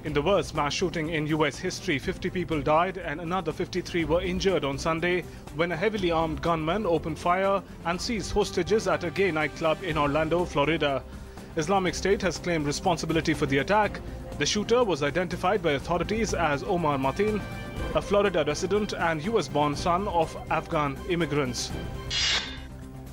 In the worst mass shooting in US history, 50 people died and another 53 were injured on Sunday when a heavily armed gunman opened fire and seized hostages at a gay nightclub in Orlando, Florida. Islamic State has claimed responsibility for the attack. The shooter was identified by authorities as Omar Mateen, a Florida resident and US-born son of Afghan immigrants.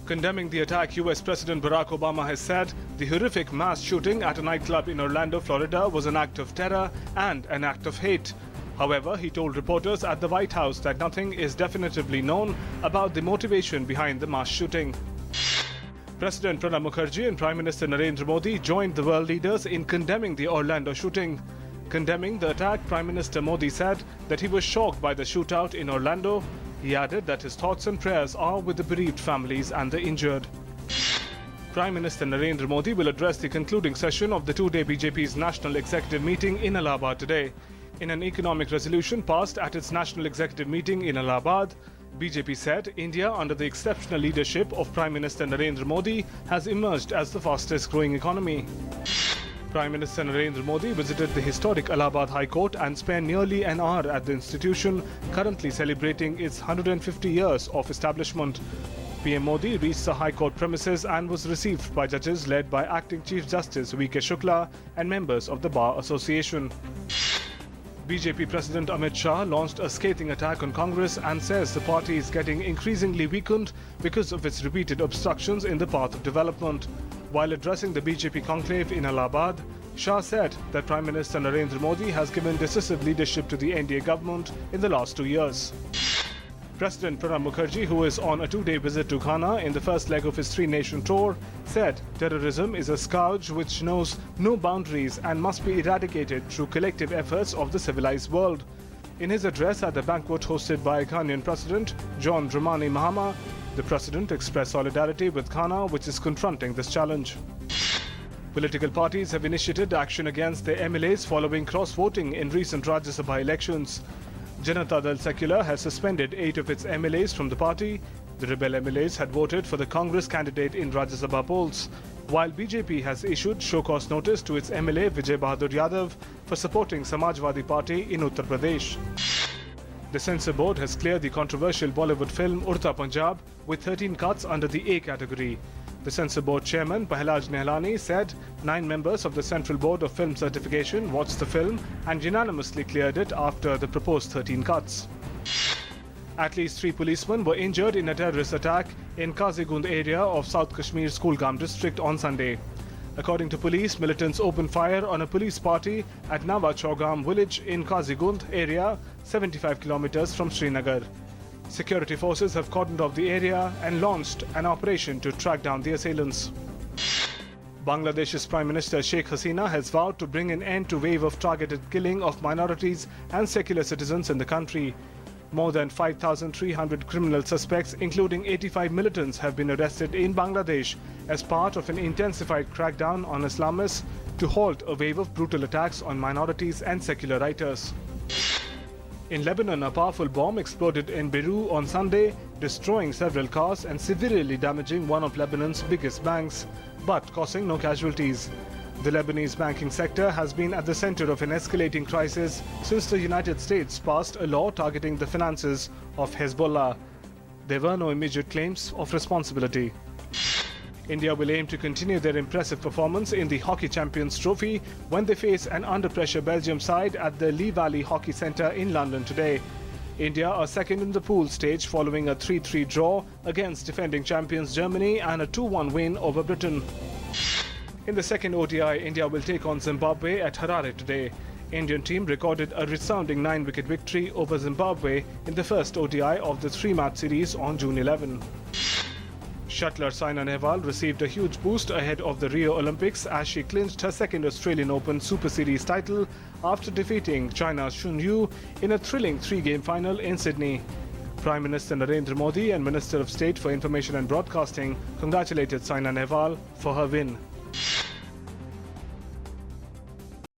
Condemning the attack, US President Barack Obama has said the horrific mass shooting at a nightclub in Orlando, Florida was an act of terror and an act of hate. However, he told reporters at the White House that nothing is definitively known about the motivation behind the mass shooting. President Pranab Mukherjee and Prime Minister Narendra Modi joined the world leaders in condemning the Orlando shooting. Condemning the attack, Prime Minister Modi said that he was shocked by the shootout in Orlando. He added that his thoughts and prayers are with the bereaved families and the injured. Prime Minister Narendra Modi will address the concluding session of the two-day BJP's National Executive Meeting in Allahabad today. In an economic resolution passed at its National Executive Meeting in Allahabad, BJP said India, under the exceptional leadership of Prime Minister Narendra Modi, has emerged as the fastest-growing economy. Prime Minister Narendra Modi visited the historic Allahabad High Court and spent nearly an hour at the institution, currently celebrating its 150 years of establishment. PM Modi reached the High Court premises and was received by judges led by Acting Chief Justice V.K. Shukla and members of the Bar Association. BJP President Amit Shah launched a scathing attack on Congress and says the party is getting increasingly weakened because of its repeated obstructions in the path of development. While addressing the BJP conclave in Allahabad, Shah said that Prime Minister Narendra Modi has given decisive leadership to the NDA government in the last 2 years. President Pranab Mukherjee, who is on a two-day visit to Ghana in the first leg of his three-nation tour, said terrorism is a scourge which knows no boundaries and must be eradicated through collective efforts of the civilized world. In his address at the banquet hosted by Ghanaian President John Dramani Mahama, the president expressed solidarity with Ghana, which is confronting this challenge. Political parties have initiated action against their MLAs following cross-voting in recent Rajya Sabha elections. Janata Dal Secular has suspended 8 of its MLAs from the party. The rebel MLAs had voted for the Congress candidate in Rajya Sabha polls, while BJP has issued show-cause notice to its MLA Vijay Bahadur Yadav for supporting Samajwadi Party in Uttar Pradesh. The censor board has cleared the controversial Bollywood film Urta Punjab with 13 cuts under the A category. The censor board chairman Pahlaj Nehlani said 9 members of the Central Board of Film Certification watched the film and unanimously cleared it after the proposed 13 cuts. At least 3 policemen were injured in a terrorist attack in Kazigund area of South Kashmir's Kulgam district on Sunday. According to police, militants opened fire on a police party at Nawa Chaugam village in Kazigund area, 75 kilometers from Srinagar. Security forces have cordoned off the area and launched an operation to track down the assailants. Bangladesh's Prime Minister Sheikh Hasina has vowed to bring an end to wave of targeted killing of minorities and secular citizens in the country. More than 5,300 criminal suspects, including 85 militants, have been arrested in Bangladesh as part of an intensified crackdown on Islamists to halt a wave of brutal attacks on minorities and secular writers. In Lebanon, a powerful bomb exploded in Beirut on Sunday, destroying several cars and severely damaging one of Lebanon's biggest banks, but causing no casualties. The Lebanese banking sector has been at the center of an escalating crisis since the United States passed a law targeting the finances of Hezbollah. There were no immediate claims of responsibility. India will aim to continue their impressive performance in the Hockey Champions Trophy when they face an under-pressure Belgium side at the Lee Valley Hockey Centre in London today. India are second in the pool stage following a 3-3 draw against defending champions Germany and a 2-1 win over Britain. In the second ODI, India will take on Zimbabwe at Harare today. Indian team recorded a resounding 9-wicket victory over Zimbabwe in the first ODI of the 3-match series on June 11. Shuttler Saina Nehwal received a huge boost ahead of the Rio Olympics as she clinched her second Australian Open Super Series title after defeating China's Shun Yu in a thrilling 3-game final in Sydney. Prime Minister Narendra Modi and Minister of State for Information and Broadcasting congratulated Saina Nehwal for her win.